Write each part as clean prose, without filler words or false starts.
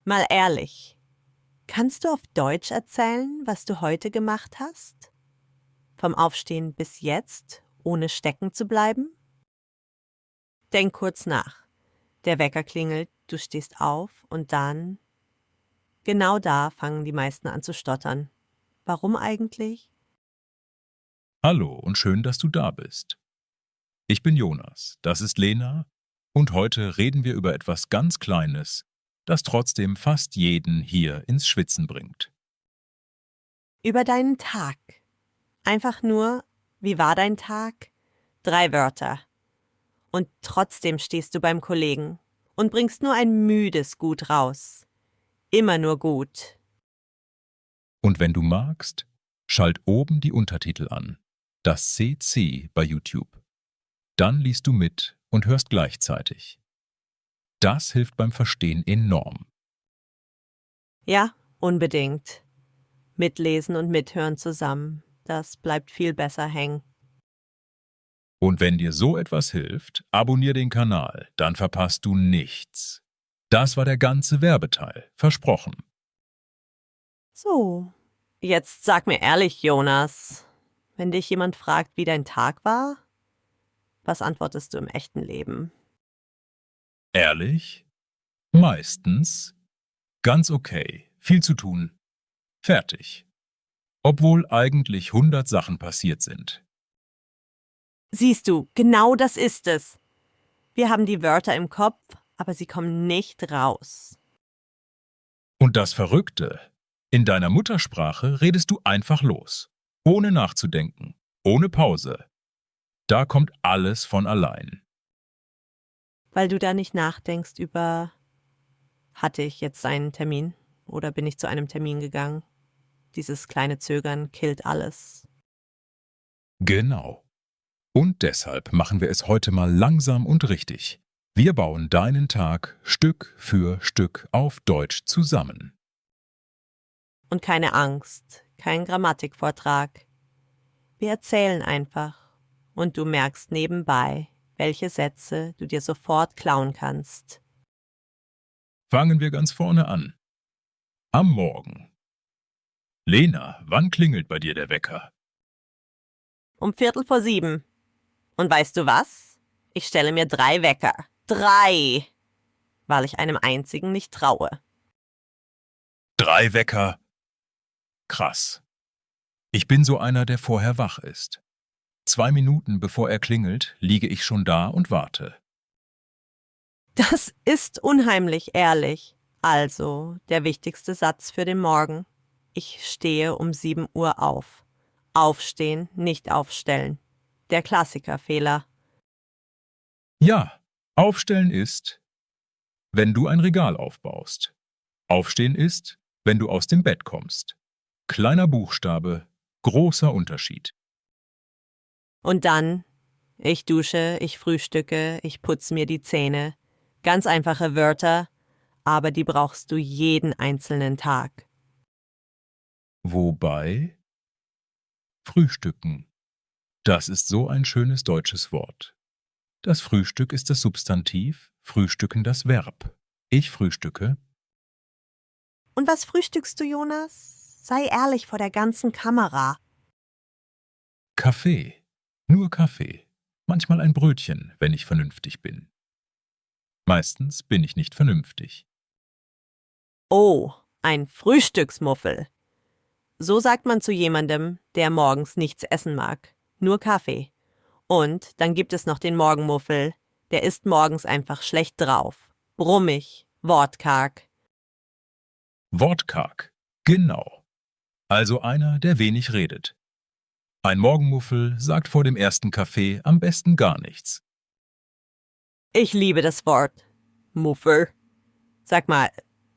Mal ehrlich, kannst du auf Deutsch erzählen, was du heute gemacht hast? Vom Aufstehen bis jetzt, ohne stecken zu bleiben? Denk kurz nach. Der Wecker klingelt, du stehst auf und dann, genau da fangen die meisten an zu stottern. Warum eigentlich? Hallo und schön, dass du da bist. Ich bin Jonas, das ist Lena und heute reden wir über etwas ganz Kleines, das trotzdem fast jeden hier ins Schwitzen bringt. Über deinen Tag. Einfach nur, wie war dein Tag? 3 Wörter. Und trotzdem stehst du beim Kollegen und bringst nur ein müdes Gut raus. Immer nur gut. Und wenn du magst, schalt oben die Untertitel an, das CC bei YouTube. Dann liest du mit und hörst gleichzeitig. Das hilft beim Verstehen enorm. Ja, unbedingt. Mitlesen und mithören zusammen. Das bleibt viel besser hängen. Und wenn dir so etwas hilft, abonnier den Kanal, dann verpasst du nichts. Das war der ganze Werbeteil, versprochen. So, jetzt sag mir ehrlich, Jonas, wenn dich jemand fragt, wie dein Tag war, was antwortest du im echten Leben? Ehrlich? Meistens. Ganz okay. Viel zu tun. Fertig. Obwohl eigentlich 100 Sachen passiert sind. Siehst du, genau das ist es. Wir haben die Wörter im Kopf, aber sie kommen nicht raus. Und das Verrückte, in deiner Muttersprache redest du einfach los. Ohne nachzudenken. Ohne Pause. Da kommt alles von allein. Weil du da nicht nachdenkst über, hatte ich jetzt einen Termin oder bin ich zu einem Termin gegangen? Dieses kleine Zögern killt alles. Genau. Und deshalb machen wir es heute mal langsam und richtig. Wir bauen deinen Tag Stück für Stück auf Deutsch zusammen. Und keine Angst, kein Grammatikvortrag. Wir erzählen einfach und du merkst nebenbei, welche Sätze du dir sofort klauen kannst. Fangen wir ganz vorne an. Am Morgen. Lena, wann klingelt bei dir der Wecker? Um 6:15. Und weißt du was? Ich stelle mir 3 Wecker. 3! Weil ich einem einzigen nicht traue. 3 Wecker? Krass. Ich bin so einer, der vorher wach ist. 2 Minuten bevor er klingelt, liege ich schon da und warte. Das ist unheimlich ehrlich. Also, der wichtigste Satz für den Morgen. Ich stehe um 7 Uhr auf. Aufstehen, nicht aufstellen. Der Klassikerfehler. Ja, aufstellen ist, wenn du ein Regal aufbaust. Aufstehen ist, wenn du aus dem Bett kommst. Kleiner Buchstabe, großer Unterschied. Und dann, ich dusche, ich frühstücke, ich putze mir die Zähne. Ganz einfache Wörter, aber die brauchst du jeden einzelnen Tag. Wobei Frühstücken. Das ist so ein schönes deutsches Wort. Das Frühstück ist das Substantiv, Frühstücken das Verb. Ich frühstücke Und was frühstückst du, Jonas? Sei ehrlich vor der ganzen Kamera. Kaffee. Nur Kaffee. Manchmal ein Brötchen, wenn ich vernünftig bin. Meistens bin ich nicht vernünftig. Oh, ein Frühstücksmuffel. So sagt man zu jemandem, der morgens nichts essen mag. Nur Kaffee. Und dann gibt es noch den Morgenmuffel. Der ist morgens einfach schlecht drauf. Brummig, wortkarg. Wortkarg. Genau. Also einer, der wenig redet. Ein Morgenmuffel sagt vor dem ersten Kaffee am besten gar nichts. Ich liebe das Wort. Muffel. Sag mal,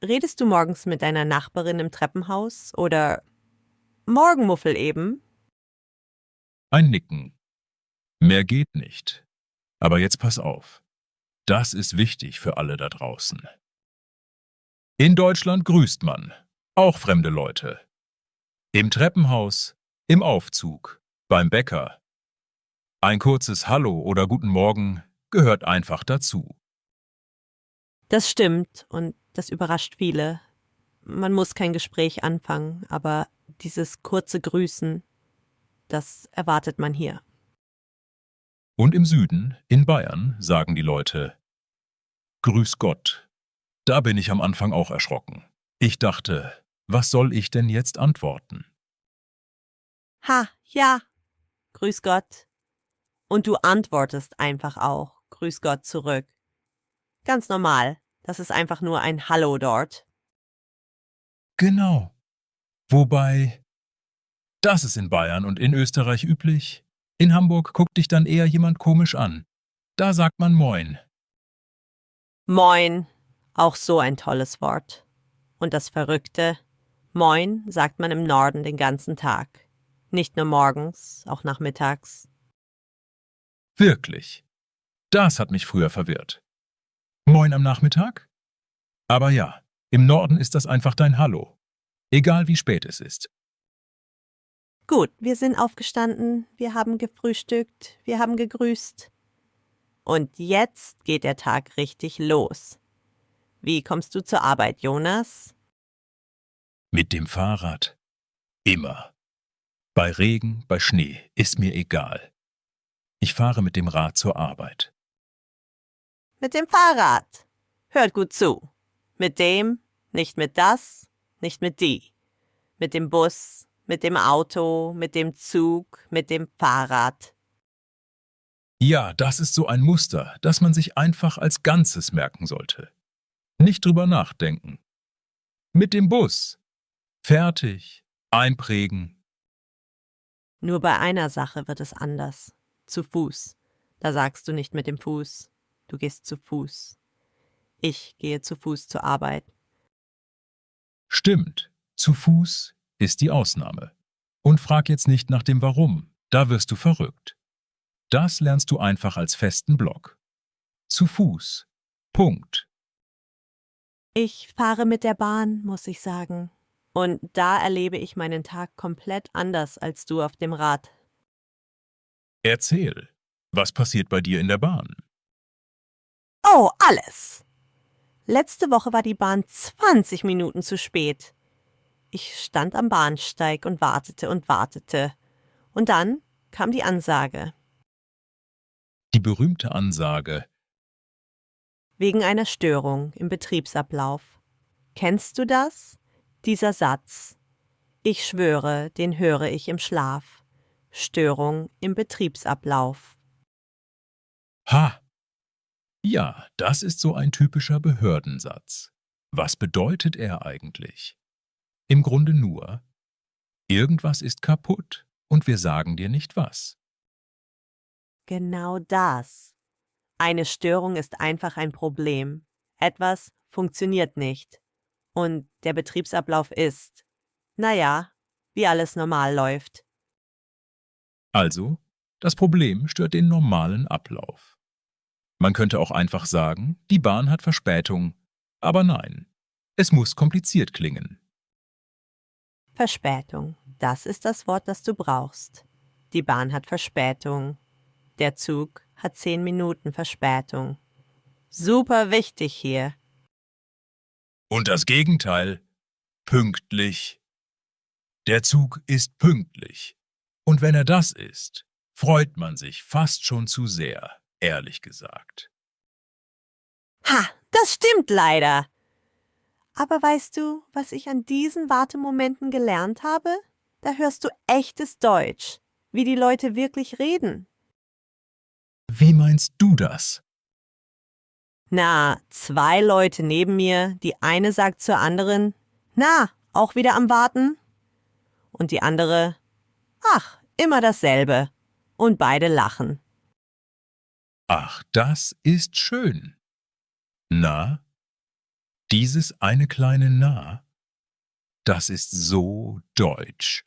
redest du morgens mit deiner Nachbarin im Treppenhaus oder Morgenmuffel eben? Ein Nicken. Mehr geht nicht. Aber jetzt pass auf. Das ist wichtig für alle da draußen. In Deutschland grüßt man. Auch fremde Leute. Im Treppenhaus, im Aufzug, beim Bäcker. Ein kurzes Hallo oder Guten Morgen gehört einfach dazu. Das stimmt und Das überrascht viele. Man muss kein Gespräch anfangen, aber dieses kurze Grüßen, das erwartet man hier. Und im Süden, in Bayern, sagen die Leute Grüß Gott. Da bin ich am Anfang auch erschrocken. Ich dachte, was soll ich denn jetzt antworten? Ha, ja, grüß Gott. Und du antwortest einfach auch grüß Gott zurück. Ganz normal, das ist einfach nur ein Hallo dort. Genau. Wobei, das ist in Bayern und in Österreich üblich. In Hamburg guckt dich dann eher jemand komisch an. Da sagt man Moin. Moin, auch so ein tolles Wort. Und das Verrückte, Moin sagt man im Norden den ganzen Tag. Nicht nur morgens, auch nachmittags. Wirklich. Das hat mich früher verwirrt. Moin am Nachmittag? Aber ja, im Norden ist das einfach dein Hallo. Egal wie spät es ist. Gut, wir sind aufgestanden, wir haben gefrühstückt, wir haben gegrüßt. Und jetzt geht der Tag richtig los. Wie kommst du zur Arbeit, Jonas? Mit dem Fahrrad. Immer. Bei Regen, bei Schnee, ist mir egal. Ich fahre mit dem Rad zur Arbeit. Mit dem Fahrrad. Hört gut zu. Mit dem, nicht mit das, nicht mit die. Mit dem Bus, mit dem Auto, mit dem Zug, mit dem Fahrrad. Ja, das ist so ein Muster, das man sich einfach als Ganzes merken sollte. Nicht drüber nachdenken. Mit dem Bus. Fertig. Einprägen. Nur bei einer Sache wird es anders. Zu Fuß. Da sagst du nicht mit dem Fuß. Du gehst zu Fuß. Ich gehe zu Fuß zur Arbeit. Stimmt. Zu Fuß ist die Ausnahme. Und frag jetzt nicht nach dem Warum. Da wirst du verrückt. Das lernst du einfach als festen Block. Zu Fuß. Punkt. Ich fahre mit der Bahn, muss ich sagen. Und da erlebe ich meinen Tag komplett anders als du auf dem Rad. Erzähl. Was passiert bei dir in der Bahn? Oh, alles! Letzte Woche war die Bahn 20 Minuten zu spät. Ich stand am Bahnsteig und wartete und wartete. Und dann kam die Ansage. Die berühmte Ansage. Wegen einer Störung im Betriebsablauf. Kennst du das? Dieser Satz. Ich schwöre, den höre ich im Schlaf. Störung im Betriebsablauf. Ha! Ja, das ist so ein typischer Behördensatz. Was bedeutet er eigentlich? Im Grunde nur, irgendwas ist kaputt und wir sagen dir nicht was. Genau das. Eine Störung ist einfach ein Problem. Etwas funktioniert nicht. Und der Betriebsablauf ist, naja, wie alles normal läuft. Also, das Problem stört den normalen Ablauf. Man könnte auch einfach sagen, die Bahn hat Verspätung. Aber nein, es muss kompliziert klingen. Verspätung, das ist das Wort, das du brauchst. Die Bahn hat Verspätung. Der Zug hat 10 Minuten Verspätung. Super wichtig hier. Und das Gegenteil, pünktlich. Der Zug ist pünktlich. Und wenn er das ist, freut man sich fast schon zu sehr, ehrlich gesagt. Ha, das stimmt leider. Aber weißt du, was ich an diesen Wartemomenten gelernt habe? Da hörst du echtes Deutsch, wie die Leute wirklich reden. Wie meinst du das? Na, 2 Leute neben mir, die eine sagt zur anderen, na, auch wieder am Warten? Und die andere, ach, immer dasselbe. Und beide lachen. Ach, das ist schön. Na? Dieses eine kleine Na, das ist so deutsch.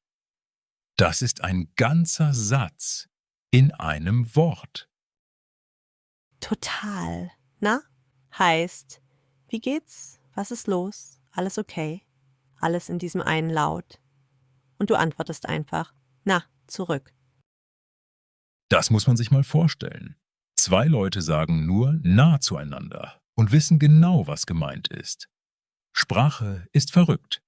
Das ist ein ganzer Satz in einem Wort. Total. Na? Heißt, wie geht's? Was ist los? Alles okay? Alles in diesem einen Laut. Und du antwortest einfach, na, zurück. Das muss man sich mal vorstellen. 2 Leute sagen nur nah zueinander und wissen genau, was gemeint ist. Sprache ist verrückt.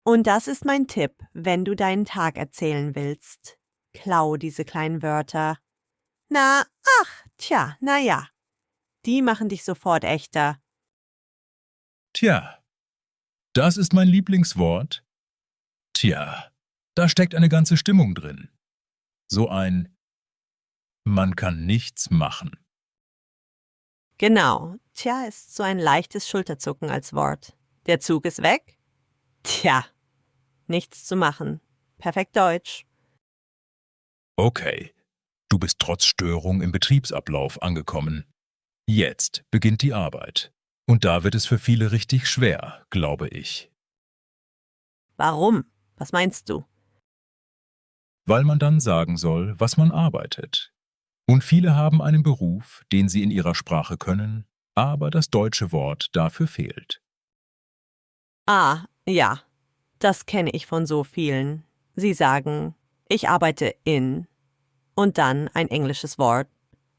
Und das ist mein Tipp, wenn du deinen Tag erzählen willst. Klau diese kleinen Wörter. Na, ach, tja, na ja. Die machen dich sofort echter. Tja, das ist mein Lieblingswort. Tja, da steckt eine ganze Stimmung drin. So ein Man kann nichts machen. Genau, tja ist so ein leichtes Schulterzucken als Wort. Der Zug ist weg? Tja, nichts zu machen. Perfekt Deutsch. Okay, du bist trotz Störung im Betriebsablauf angekommen. Jetzt beginnt die Arbeit. Und da wird es für viele richtig schwer, glaube ich. Warum? Was meinst du? Weil man dann sagen soll, was man arbeitet. Und viele haben einen Beruf, den sie in ihrer Sprache können, aber das deutsche Wort dafür fehlt. Ah, ja, das kenne ich von so vielen. Sie sagen, ich arbeite in und dann ein englisches Wort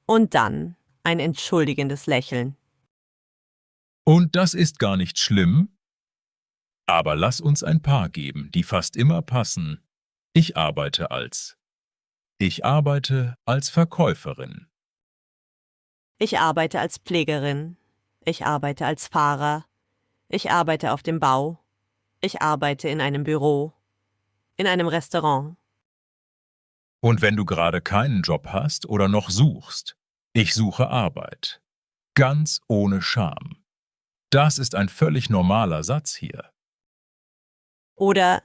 und dann ein entschuldigendes Lächeln. Und das ist gar nicht schlimm, aber lass uns ein paar geben, die fast immer passen. Ich arbeite als Verkäuferin. Ich arbeite als Pflegerin. Ich arbeite als Fahrer. Ich arbeite auf dem Bau. Ich arbeite in einem Büro. In einem Restaurant. Und wenn du gerade keinen Job hast oder noch suchst, ich suche Arbeit. Ganz ohne Scham. Das ist ein völlig normaler Satz hier. Oder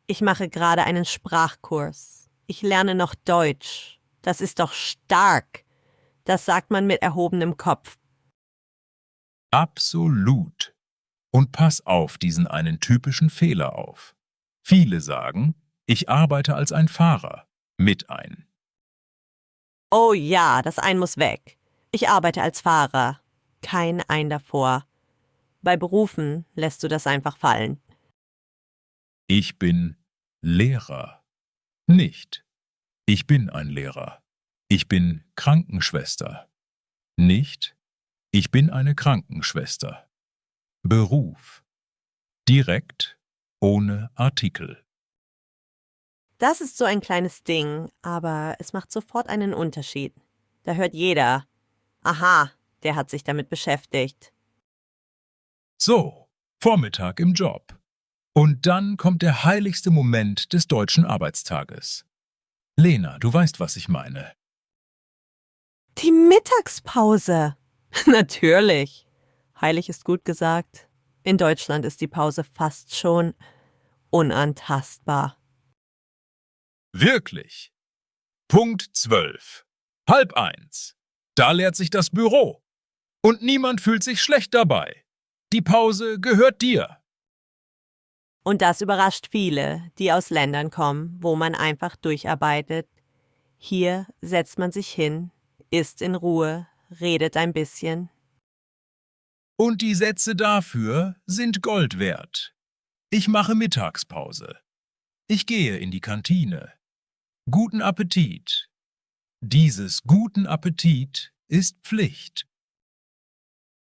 ich mache gerade einen Sprachkurs. Ich lerne noch Deutsch. Das ist doch stark. Das sagt man mit erhobenem Kopf. Absolut. Und pass auf diesen einen typischen Fehler auf. Viele sagen, ich arbeite als ein Fahrer. Mit ein. Oh ja, das Ein muss weg. Ich arbeite als Fahrer. Kein Ein davor. Bei Berufen lässt du das einfach fallen. Ich bin Lehrer. Nicht. Ich bin ein Lehrer. Ich bin Krankenschwester. Nicht. Ich bin eine Krankenschwester. Beruf. Direkt, ohne Artikel. Das ist so ein kleines Ding, aber es macht sofort einen Unterschied. Da hört jeder, aha, der hat sich damit beschäftigt. So, Vormittag im Job. Und dann kommt der heiligste Moment des deutschen Arbeitstages. Lena, du weißt, was ich meine. Die Mittagspause. Natürlich. Heilig ist gut gesagt. In Deutschland ist die Pause fast schon unantastbar. Wirklich. Punkt 12. 12:30. Da leert sich das Büro. Und niemand fühlt sich schlecht dabei. Die Pause gehört dir. Und das überrascht viele, die aus Ländern kommen, wo man einfach durcharbeitet. Hier setzt man sich hin, isst in Ruhe, redet ein bisschen. Und die Sätze dafür sind Gold wert. Ich mache Mittagspause. Ich gehe in die Kantine. Guten Appetit. Dieses guten Appetit ist Pflicht.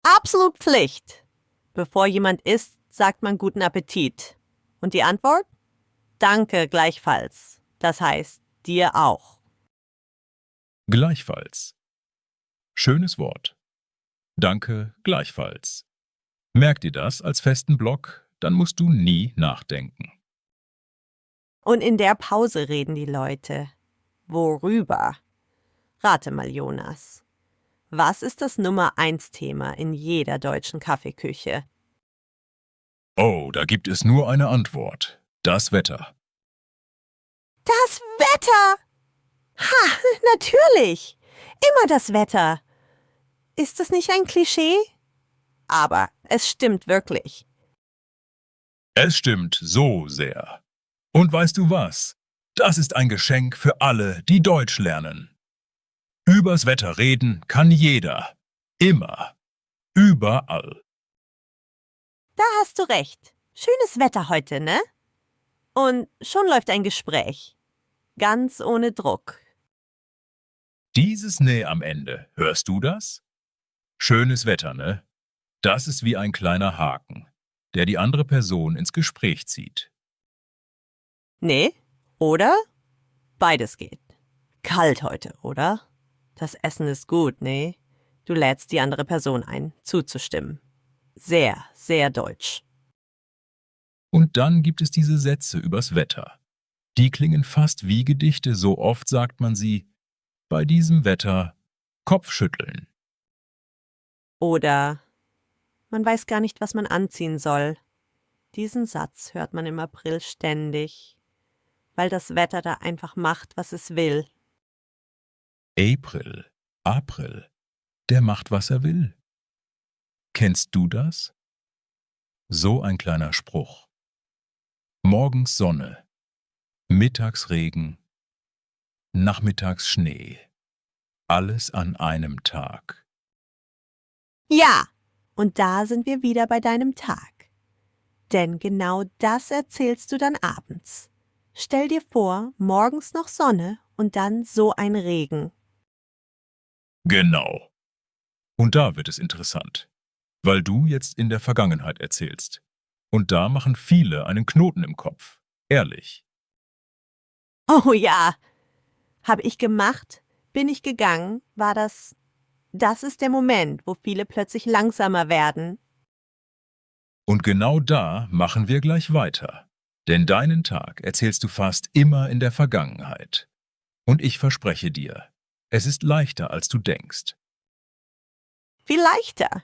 Absolut Pflicht. Bevor jemand isst, sagt man guten Appetit. Und die Antwort? Danke gleichfalls. Das heißt, dir auch. Gleichfalls. Schönes Wort. Danke gleichfalls. Merk dir das als festen Block, dann musst du nie nachdenken. Und in der Pause reden die Leute. Worüber? Rate mal, Jonas. Was ist das Nummer-1-Thema in jeder deutschen Kaffeeküche? Oh, da gibt es nur eine Antwort. Das Wetter. Das Wetter! Ha, natürlich! Immer das Wetter. Ist das nicht ein Klischee? Aber es stimmt wirklich. Es stimmt so sehr. Und weißt du was? Das ist ein Geschenk für alle, die Deutsch lernen. Übers Wetter reden kann jeder. Immer. Überall. Da hast du recht. Schönes Wetter heute, ne? Und schon läuft ein Gespräch. Ganz ohne Druck. Dieses Ne am Ende, hörst du das? Schönes Wetter, ne? Das ist wie ein kleiner Haken, der die andere Person ins Gespräch zieht. Nee, oder? Beides geht. Kalt heute, oder? Das Essen ist gut, nee? Du lädst die andere Person ein, zuzustimmen. Sehr, sehr deutsch. Und dann gibt es diese Sätze übers Wetter. Die klingen fast wie Gedichte, so oft sagt man sie. Bei diesem Wetter Kopfschütteln. Oder man weiß gar nicht, was man anziehen soll. Diesen Satz hört man im April ständig, weil das Wetter da einfach macht, was es will. April, der macht, was er will. Kennst du das? So ein kleiner Spruch. Morgens Sonne, mittags Regen, nachmittags Schnee. Alles an einem Tag. Ja, und da sind wir wieder bei deinem Tag. Denn genau das erzählst du dann abends. Stell dir vor, morgens noch Sonne und dann so ein Regen. Genau. Und da wird es interessant, weil du jetzt in der Vergangenheit erzählst. Und da machen viele einen Knoten im Kopf. Ehrlich. Oh ja, habe ich gemacht, bin ich gegangen, war das ist der Moment, wo viele plötzlich langsamer werden. Und genau da machen wir gleich weiter. Denn deinen Tag erzählst du fast immer in der Vergangenheit. Und ich verspreche dir, es ist leichter, als du denkst. Viel leichter.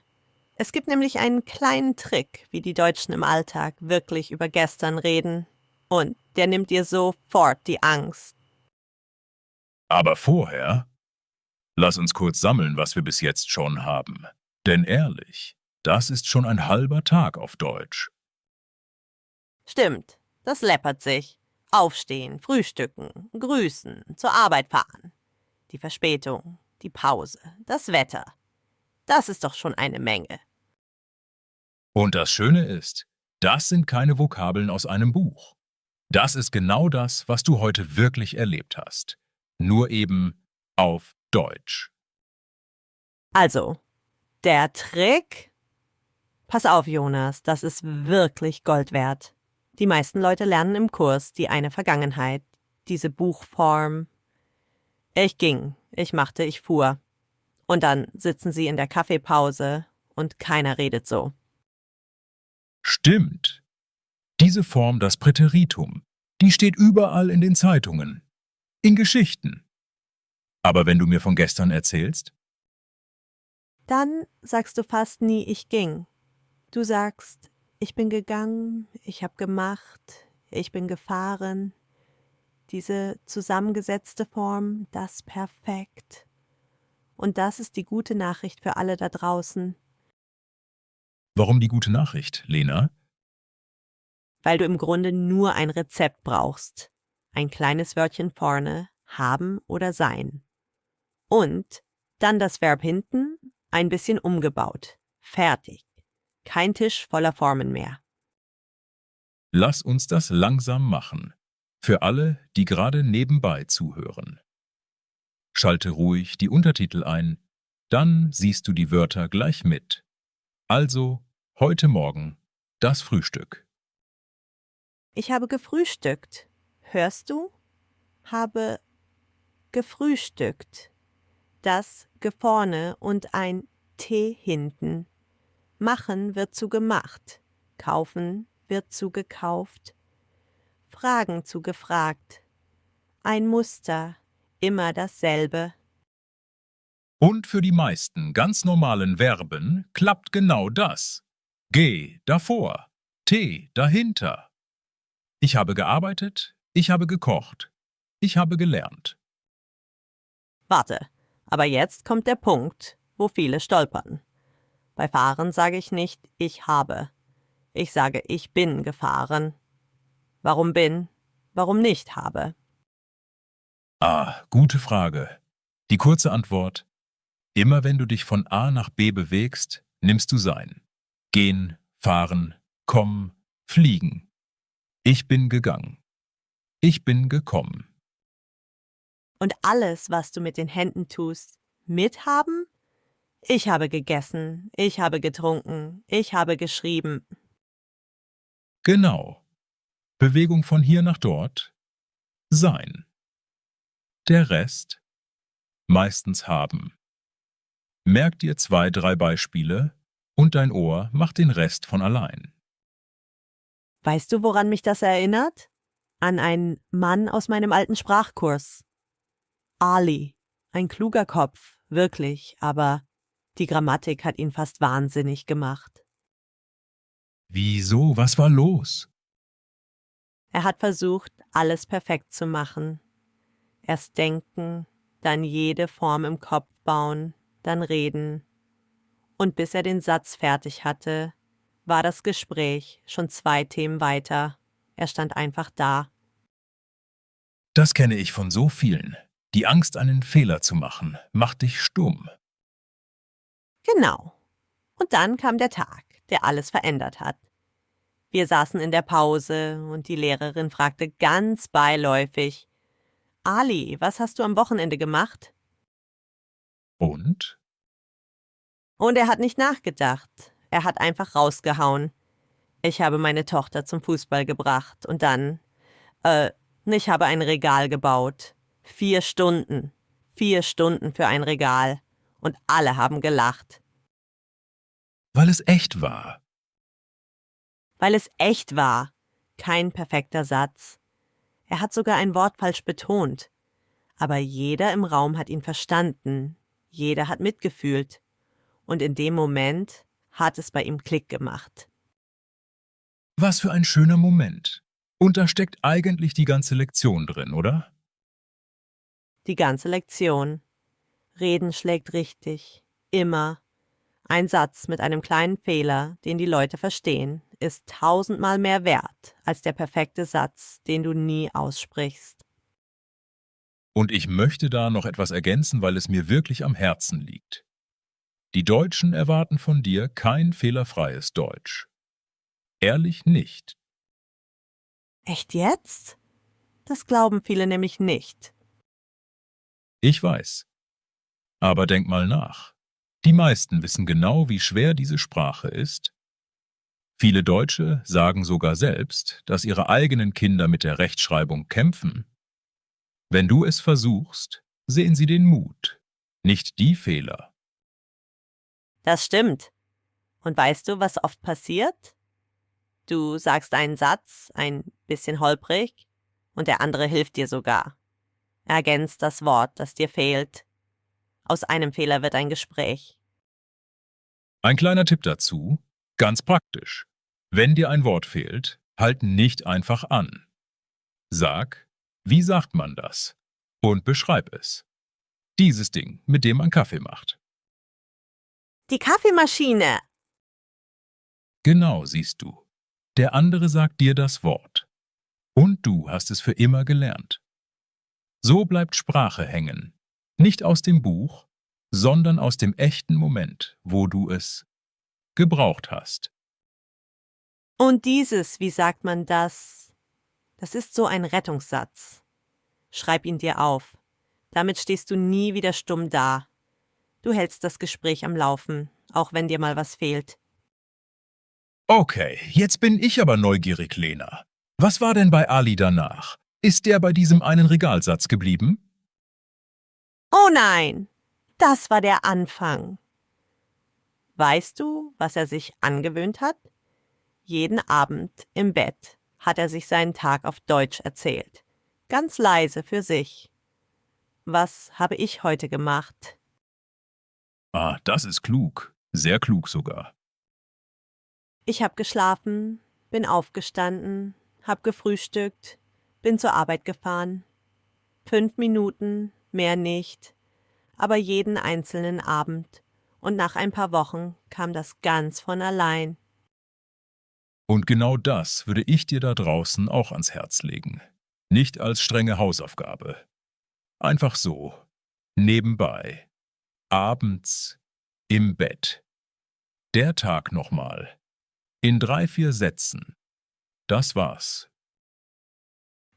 Es gibt nämlich einen kleinen Trick, wie die Deutschen im Alltag wirklich über gestern reden. Und der nimmt dir sofort die Angst. Aber vorher, lass uns kurz sammeln, was wir bis jetzt schon haben. Denn ehrlich, das ist schon ein halber Tag auf Deutsch. Stimmt, das läppert sich. Aufstehen, frühstücken, grüßen, zur Arbeit fahren. Die Verspätung, die Pause, das Wetter. Das ist doch schon eine Menge. Und das Schöne ist, das sind keine Vokabeln aus einem Buch. Das ist genau das, was du heute wirklich erlebt hast. Nur eben auf Deutsch. Also, der Trick? Pass auf, Jonas, das ist wirklich Gold wert. Die meisten Leute lernen im Kurs die eine Vergangenheit, diese Buchform. Ich ging, ich machte, ich fuhr. Und dann sitzen sie in der Kaffeepause und keiner redet so. Stimmt. Diese Form, das Präteritum, die steht überall in den Zeitungen, in Geschichten. Aber wenn du mir von gestern erzählst, Dann sagst du fast nie, ich ging. Du sagst, ich bin gegangen, ich habe gemacht, ich bin gefahren. Diese zusammengesetzte Form, das perfekt. Und das ist die gute Nachricht für alle da draußen, warum die gute Nachricht, Lena? weil du im Grunde nur ein Rezept brauchst. Ein kleines Wörtchen vorne, haben oder sein. Und dann das Verb hinten, ein bisschen umgebaut. Fertig. Kein Tisch voller Formen mehr. Lass uns das langsam machen. Für alle, die gerade nebenbei zuhören. Schalte ruhig die Untertitel ein, dann siehst du die Wörter gleich mit. Also, heute Morgen, das Frühstück. Ich habe gefrühstückt. Hörst du? Habe gefrühstückt. Das vorne und ein T hinten. Machen wird zu gemacht. Kaufen wird zu gekauft. Fragen zu gefragt. Ein Muster, immer dasselbe. Und für die meisten ganz normalen Verben klappt genau das. G davor, T dahinter. Ich habe gearbeitet, ich habe gekocht, ich habe gelernt. Warte, aber jetzt kommt der Punkt, wo viele stolpern. Bei Fahren sage ich nicht, ich habe. Ich sage, ich bin gefahren. Warum bin? Warum nicht habe? Ah, gute Frage. Die kurze Antwort: Immer wenn du dich von A nach B bewegst, nimmst du sein. Gehen, fahren, kommen, fliegen. Ich bin gegangen. Ich bin gekommen. Und alles, was du mit den Händen tust, mithaben, Ich habe gegessen, ich habe getrunken, ich habe geschrieben. Genau. Bewegung von hier nach dort. Sein. Der Rest. Meistens haben. Merk dir 2, 3 Beispiele und dein Ohr macht den Rest von allein. Weißt du, woran mich das erinnert? An einen Mann aus meinem alten Sprachkurs. Ali. Ein kluger Kopf, wirklich, aber die Grammatik hat ihn fast wahnsinnig gemacht. Wieso? Was war los? Er hat versucht, alles perfekt zu machen. Erst denken, dann jede Form im Kopf bauen, dann reden. Und bis er den Satz fertig hatte, war das Gespräch schon 2 Themen weiter. Er stand einfach da. Das kenne ich von so vielen. Die Angst, einen Fehler zu machen, macht dich stumm. Genau. Und dann kam der Tag, der alles verändert hat. Wir saßen in der Pause und die Lehrerin fragte ganz beiläufig: Ali, was hast du am Wochenende gemacht? Und? Und er hat nicht nachgedacht. Er hat einfach rausgehauen. Ich habe meine Tochter zum Fußball gebracht und dann, ich habe ein Regal gebaut. 4 Stunden. 4 Stunden für ein Regal. Und alle haben gelacht. Weil es echt war. Weil es echt war. Kein perfekter Satz. Er hat sogar ein Wort falsch betont. Aber jeder im Raum hat ihn verstanden. Jeder hat mitgefühlt. Und in dem Moment hat es bei ihm Klick gemacht. Was für ein schöner Moment. Und da steckt eigentlich die ganze Lektion drin, oder? Die ganze Lektion. Reden schlägt richtig. Immer. Ein Satz mit einem kleinen Fehler, den die Leute verstehen, ist 1000-mal mehr wert als der perfekte Satz, den du nie aussprichst. Und ich möchte da noch etwas ergänzen, weil es mir wirklich am Herzen liegt. Die Deutschen erwarten von dir kein fehlerfreies Deutsch. Ehrlich nicht. Echt jetzt? Das glauben viele nämlich nicht. Ich weiß. Aber denk mal nach. Die meisten wissen genau, wie schwer diese Sprache ist. Viele Deutsche sagen sogar selbst, dass ihre eigenen Kinder mit der Rechtschreibung kämpfen. Wenn du es versuchst, sehen sie den Mut, nicht die Fehler. Das stimmt. Und weißt du, was oft passiert? Du sagst einen Satz, ein bisschen holprig, und der andere hilft dir sogar. Er ergänzt das Wort, das dir fehlt. Aus einem Fehler wird ein Gespräch. Ein kleiner Tipp dazu, ganz praktisch. Wenn dir ein Wort fehlt, halt nicht einfach an. Sag, wie sagt man das? Und beschreib es. Dieses Ding, mit dem man Kaffee macht. Die Kaffeemaschine! Genau, siehst du. Der andere sagt dir das Wort. Und du hast es für immer gelernt. So bleibt Sprache hängen. Nicht aus dem Buch, sondern aus dem echten Moment, wo du es gebraucht hast. Und dieses, wie sagt man das? Das ist so ein Rettungssatz. Schreib ihn dir auf. Damit stehst du nie wieder stumm da. Du hältst das Gespräch am Laufen, auch wenn dir mal was fehlt. Okay, jetzt bin ich aber neugierig, Lena. Was war denn bei Ali danach? Ist der bei diesem einen Regalsatz geblieben? Oh nein, das war der Anfang. Weißt du, was er sich angewöhnt hat? Jeden Abend im Bett hat er sich seinen Tag auf Deutsch erzählt. Ganz leise für sich. Was habe ich heute gemacht? Ah, das ist klug. Sehr klug sogar. Ich habe geschlafen, bin aufgestanden, hab gefrühstückt, bin zur Arbeit gefahren. 5 Minuten, mehr nicht, aber jeden einzelnen Abend. Und nach ein paar Wochen kam das ganz von allein. Und genau das würde ich dir da draußen auch ans Herz legen. Nicht als strenge Hausaufgabe. Einfach so. Nebenbei. Abends. Im Bett. Der Tag nochmal. In 3, 4 Sätzen. Das war's.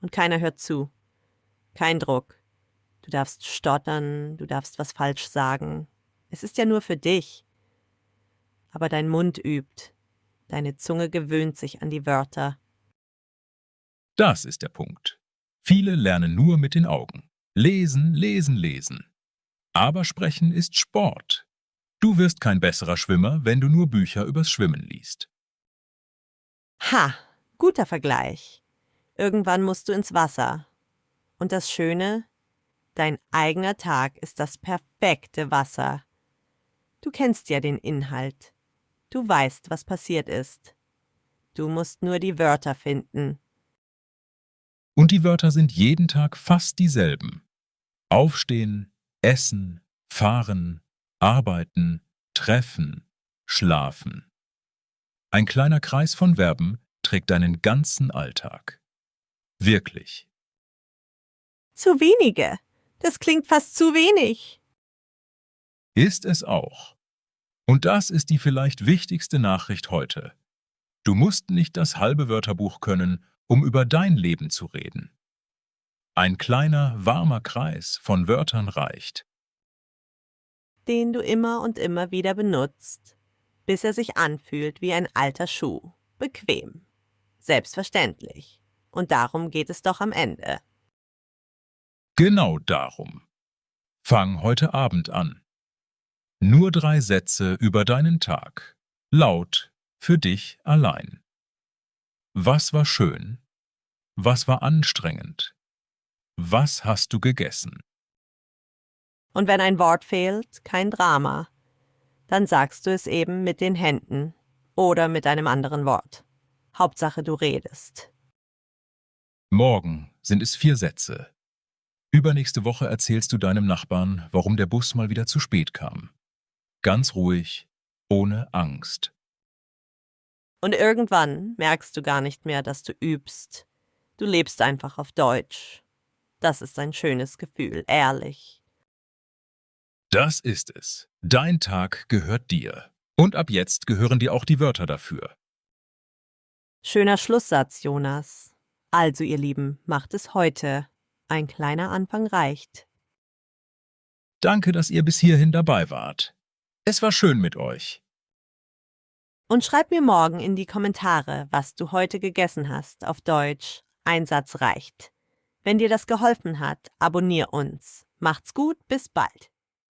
Und keiner hört zu. Kein Druck. Du darfst stottern, du darfst was falsch sagen. Es ist ja nur für dich. Aber dein Mund übt. Deine Zunge gewöhnt sich an die Wörter. Das ist der Punkt. Viele lernen nur mit den Augen. Lesen, lesen, lesen. Aber Sprechen ist Sport. Du wirst kein besserer Schwimmer, wenn du nur Bücher übers Schwimmen liest. Ha, guter Vergleich. Irgendwann musst du ins Wasser. Und das Schöne, dein eigener Tag ist das perfekte Wasser. Du kennst ja den Inhalt. Du weißt, was passiert ist. Du musst nur die Wörter finden. Und die Wörter sind jeden Tag fast dieselben. Aufstehen, essen, fahren, arbeiten, treffen, schlafen. Ein kleiner Kreis von Verben trägt deinen ganzen Alltag. Wirklich. Zu wenige. Das klingt fast zu wenig. Ist es auch. Und das ist die vielleicht wichtigste Nachricht heute. Du musst nicht das halbe Wörterbuch können, um über dein Leben zu reden. Ein kleiner, warmer Kreis von Wörtern reicht. Den du immer und immer wieder benutzt, bis er sich anfühlt wie ein alter Schuh. Bequem. Selbstverständlich. Und darum geht es doch am Ende. Genau darum. Fang heute Abend an. Nur 3 Sätze über deinen Tag. Laut, für dich allein. Was war schön? Was war anstrengend? Was hast du gegessen? Und wenn ein Wort fehlt, kein Drama. Dann sagst du es eben mit den Händen oder mit einem anderen Wort. Hauptsache, du redest. Morgen sind es 4 Sätze. Übernächste Woche erzählst du deinem Nachbarn, warum der Bus mal wieder zu spät kam. Ganz ruhig, ohne Angst. Und irgendwann merkst du gar nicht mehr, dass du übst. Du lebst einfach auf Deutsch. Das ist ein schönes Gefühl, ehrlich. Das ist es. Dein Tag gehört dir. Und ab jetzt gehören dir auch die Wörter dafür. Schöner Schlusssatz, Jonas. Also, ihr Lieben, macht es heute. Ein kleiner Anfang reicht. Danke, dass ihr bis hierhin dabei wart. Es war schön mit euch. Und schreib mir morgen in die Kommentare, was du heute gegessen hast auf Deutsch. Ein Satz reicht. Wenn dir das geholfen hat, abonnier uns. Macht's gut, bis bald.